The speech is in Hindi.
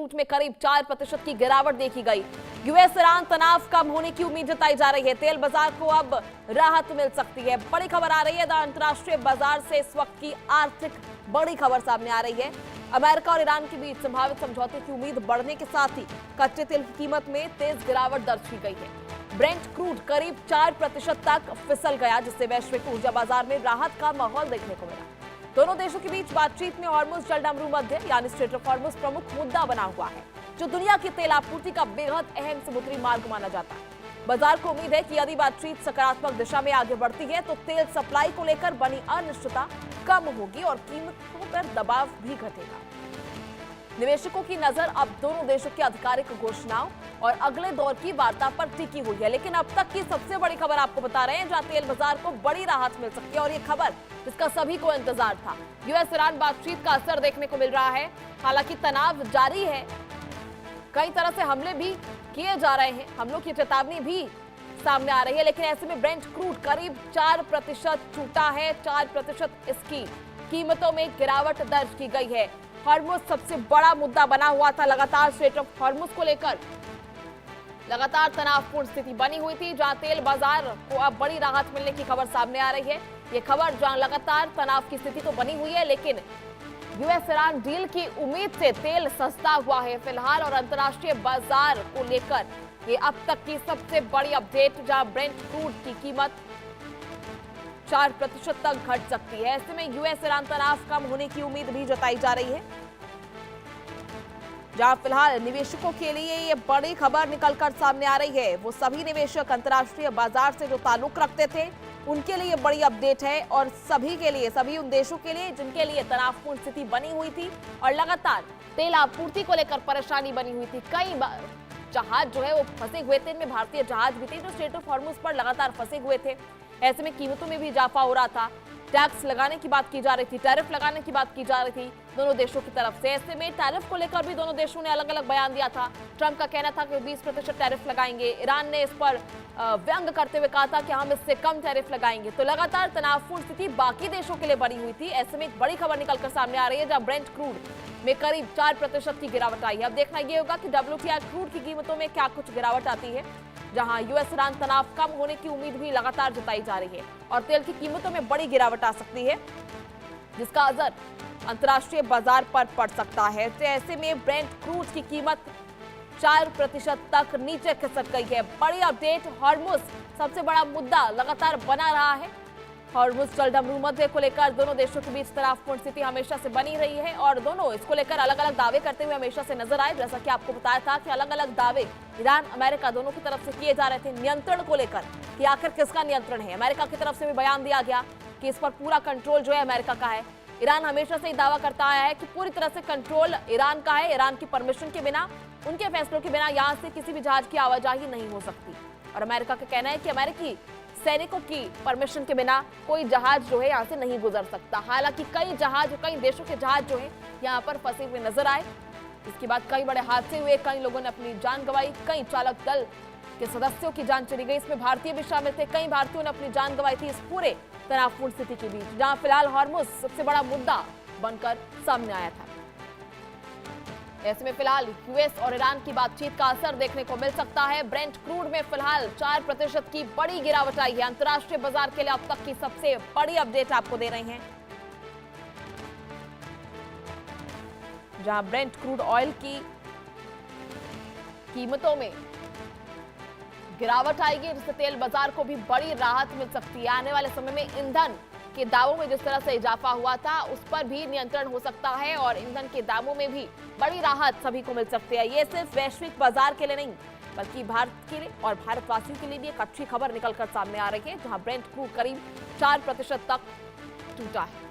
क्रूड में करीब 4% की गिरावट देखी गई। यूएस ईरान तनाव कम होने की उम्मीद जताई जा रही है। तेल बाजार को अब राहत मिल सकती है। बड़ी खबर आ रही है अंतर्राष्ट्रीय बाजार से इस वक्त की आर्थिक बड़ी खबर सामने आ रही है। अमेरिका और ईरान के बीच संभावित समझौते की उम्मीद बढ़ने के साथ ही कच्चे तेल की कीमत में तेज गिरावट दर्ज की गई है। ब्रेंट क्रूड करीब 4% तक फिसल गया, जिससे वैश्विक ऊर्जा बाजार में राहत का माहौल देखने को मिला। दोनों देशों के बीच बातचीत में हॉर्मुज जलडामरू मध्य यानी स्ट्रेट ऑफ हॉर्मुज प्रमुख मुद्दा बना हुआ है, जो दुनिया की तेल आपूर्ति का बेहद अहम समुद्री मार्ग माना जाता है। बाजार को उम्मीद है कि यदि बातचीत सकारात्मक दिशा में आगे बढ़ती है तो तेल सप्लाई को लेकर बनी अनिश्चितता कम होगी और कीमतों पर दबाव भी घटेगा। निवेशकों की नजर अब दोनों देशों की आधिकारिक घोषणाओं और अगले दौर की वार्ता पर टिकी हुई है। लेकिन अब तक की सबसे बड़ी खबर आपको बता रहे हैं, जहां तेल बाजार को बड़ी राहत मिल सकती है और ये खबर जिसका सभी को इंतजार था। यूएस ईरान बातचीत का असर देखने को मिल रहा है। हालांकि तनाव जारी है, कई तरह से हमले भी किए जा रहे हैं, हमलों की चेतावनी भी सामने आ रही है। लेकिन ऐसे में ब्रेंट क्रूड करीब 4% छूटा है। 4% इसकी कीमतों में गिरावट दर्ज की गई है। हॉर्मुज सबसे बड़ा मुद्दा बना हुआ था। लगातार स्ट्रेट ऑफ हॉर्मुज को लेकर लगातार तनावपूर्ण स्थिति बनी हुई थी, जहां तेल बाजार को अब बड़ी राहत मिलने की खबर सामने आ रही है। ये खबर जहां लगातार तनाव की स्थिति तो बनी हुई है, लेकिन यूएस ईरान डील की उम्मीद से तेल सस्ता हुआ है फिलहाल। और अंतर्राष्ट्रीय बाजार को लेकर ये अब तक की सबसे बड़ी अपडेट, जहां ब्रेंट क्रूड की कीमत 4% तक घट सकती है। ऐसे में यूएस ईरान तनाव कम होने की उम्मीद भी जताई जा रही है, जहां फिलहाल निवेशकों के लिए ये बड़ी खबर निकलकर सामने आ रही है। वो सभी निवेशक अंतर्राष्ट्रीय बाजार से जो ताल्लुक रखते थे, उनके लिए बड़ी अपडेट है और सभी के लिए, सभी उन देशों के लिए जिनके लिए तनावपूर्ण स्थिति बनी हुई थी और लगातार तेल आपूर्ति को लेकर परेशानी बनी हुई थी। कई जहाज जो है वो फंसे हुए थे, इनमें भारतीय जहाज भी थे जो स्ट्रेट ऑफ हॉर्मुज पर लगातार फंसे हुए थे। ऐसे में कीमतों में भी इजाफा हो रहा था। टैक्स लगाने की बात की जा रही थी, टैरिफ लगाने की बात की जा रही थी दोनों देशों की तरफ से। ऐसे में टैरिफ को लेकर भी दोनों देशों ने अलग अलग बयान दिया था। ट्रंप का कहना था कि 20% टैरिफ लगाएंगे, ईरान ने इस पर व्यंग करते हुए कहा था कि हम इससे कम टैरिफ लगाएंगे। तो लगातार तनावपूर्ण स्थिति बाकी देशों के लिए बनी हुई थी। ऐसे में एक बड़ी खबर निकलकर सामने आ रही है, जहां ब्रेंट क्रूड में करीब 4% की गिरावट आई है। अब देखना यह होगा कि WTI क्रूड की कीमतों में क्या कुछ गिरावट आती है, जहां यूएस ईरान तनाव कम होने की उम्मीद भी लगातार जताई जा रही है और तेल की कीमतों में बड़ी गिरावट आ सकती है, जिसका असर अंतर्राष्ट्रीय बाजार पर पड़ सकता है। तो ऐसे में ब्रेंट क्रूड की कीमत 4% तक नीचे खिसक गई है। बड़ी अपडेट, हॉर्मुज सबसे बड़ा मुद्दा लगातार बना रहा है। हॉर्मुज जलडामरू मध्य को लेकर दोनों देशों के बीच तनावपूर्ण स्थिति हमेशा से बनी रही है और दोनों इसको लेकर अलग अलग दावे करते हुए हमेशा से नजर आए। जैसा कि आपको बताया था कि अलग अलग दावे ईरान, अमेरिका दोनों की तरफ से किए जा रहे थे नियंत्रण को लेकर, कि आखिर किसका नियंत्रण है। अमेरिका की तरफ से भी बयान दिया गया कि इस पर पूरा कंट्रोल जो है अमेरिका का है। ईरान हमेशा से दावा करता आया है कि पूरी तरह से कंट्रोल ईरान का है। ईरान की परमिशन के बिना, उनके फैसलों के बिना यहाँ से किसी भी जहाज की आवाजाही नहीं हो सकती। और अमेरिका का कहना है कि अमेरिकी सैनिकों की परमिशन के बिना कोई जहाज जो है यहाँ से नहीं गुजर सकता। हालांकि कई जहाज, कई देशों के जहाज जो है यहाँ पर फंसे हुए नजर आए। इसके बाद कई बड़े हादसे हुए, कई लोगों ने अपनी जान गंवाई, कई चालक दल के सदस्यों की जान चली गई। इसमें भारतीय भी शामिल थे, कई भारतीयों ने अपनी जान गंवाई थी इस पूरे तनावपूर्ण स्थिति के बीच, जहां फिलहाल हॉर्मुज सबसे बड़ा मुद्दा बनकर सामने आया था। ऐसे में फिलहाल यूएस और ईरान की बातचीत का असर देखने को मिल सकता है। ब्रेंट क्रूड में फिलहाल 4% की बड़ी गिरावट आई है। अंतर्राष्ट्रीय बाजार के लिए अब तक की सबसे बड़ी अपडेट आपको दे रहे हैं, जहां ब्रेंट क्रूड ऑयल की कीमतों में गिरावट आएगी, जिससे तेल बाजार को भी बड़ी राहत मिल सकती है। आने वाले समय में ईंधन के दामों में जिस तरह से इजाफा हुआ था, उस पर भी नियंत्रण हो सकता है और ईंधन के दामों में भी बड़ी राहत सभी को मिल सकती है। ये सिर्फ वैश्विक बाजार के लिए नहीं, बल्कि भारत के लिए और भारतवासियों के लिए भी एक अच्छी खबर निकलकर सामने आ रही है, जहां ब्रेंट क्रूड करीब 4% तक टूटा है।